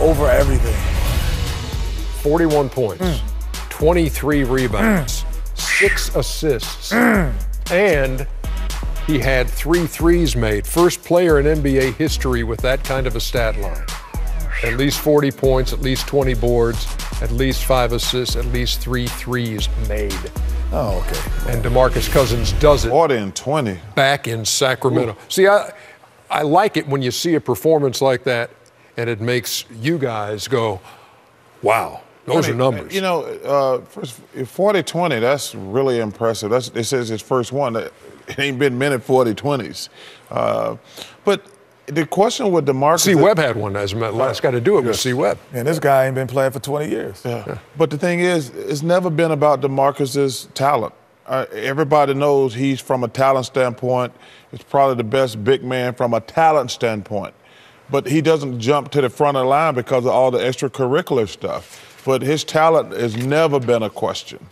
over everything. 41 points, 23 rebounds, 6 assists, and he had 3 threes made. First player in NBA history with that kind of a stat line. At least 40 points, at least 20 boards, at least 5 assists, at least 3 threes made. Oh, okay. And DeMarcus Cousins does it. 40 and 20. Back in Sacramento. Ooh. See, I like it when you see a performance like that and it makes you guys go, wow, those are numbers. You know, 40-20, that's really impressive. It says his first one. It ain't been many 40-20s. But the question with DeMarcus. C. Webb had one, as last guy to do it was C. Webb. And this guy ain't been playing for 20 years. Yeah. But the thing is, it's never been about DeMarcus's talent. Everybody knows he's, from a talent standpoint, is probably the best big man from a talent standpoint. But he doesn't jump to the front of the line because of all the extracurricular stuff. But his talent has never been a question.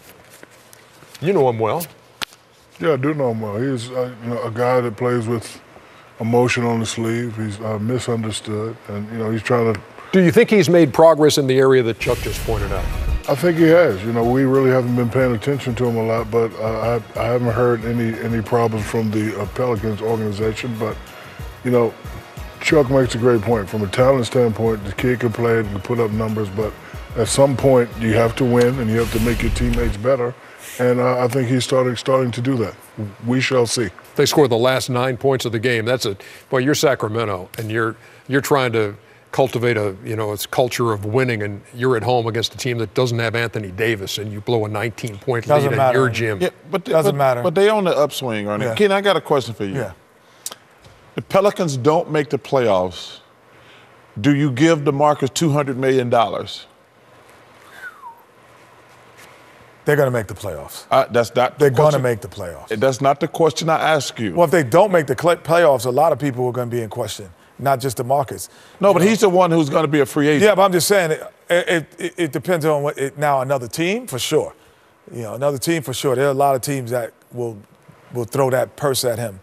You know him well. Yeah, I do know him well. He's a guy that plays with emotion on the sleeve. He's misunderstood, and he's trying to. Do you think he's made progress in the area that Chuck just pointed out? I think he has. We really haven't been paying attention to him a lot, but I haven't heard any problems from the Pelicans organization. But Chuck makes a great point. From a talent standpoint, the kid can play and can put up numbers, but at some point you have to win and you have to make your teammates better. And I think he's starting to do that. We shall see. They scored the last 9 points of the game. Boy, you're Sacramento, and you're trying to cultivate it's culture of winning, and you're at home against a team that doesn't have Anthony Davis, and you blow a 19-point lead at your gym. Yeah, doesn't matter. But they on the upswing, aren't they? Ken, I got a question for you. Yeah. The Pelicans don't make the playoffs. Do you give DeMarcus $200 million? They're going to make the playoffs. They're going to make the playoffs. That's not the question I ask you. Well, if they don't make the playoffs, a lot of people are going to be in question, not just DeMarcus. No, but he's the one who's going to be a free agent. Yeah, but I'm just saying it depends on now another team for sure. Another team for sure. There are a lot of teams that will throw that purse at him.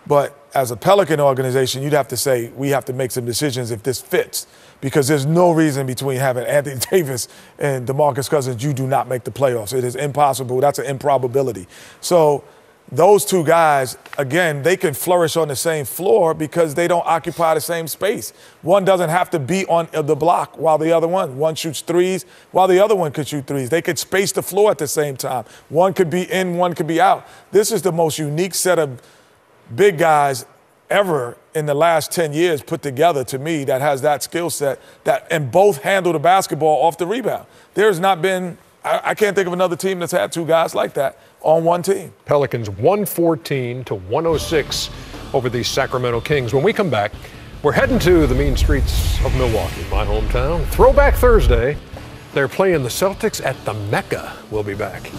But as a Pelican organization, you'd have to say we have to make some decisions if this fits, because there's no reason between having Anthony Davis and DeMarcus Cousins you do not make the playoffs. It is impossible. That's an improbability. So those two guys, again, they can flourish on the same floor because they don't occupy the same space. One doesn't have to be on the block while the other one shoots threes while the other one could shoot threes. They could space the floor at the same time. One could be in, one could be out. This is the most unique set of big guys ever in the last 10 years put together, to me, that has that skill set and both handle the basketball off the rebound. There's not been, I can't think of another team that's had two guys like that on one team. Pelicans 114-106 over the Sacramento Kings. When we come back, we're heading to the mean streets of Milwaukee, my hometown. Throwback Thursday. They're playing the Celtics at the Mecca. We'll be back.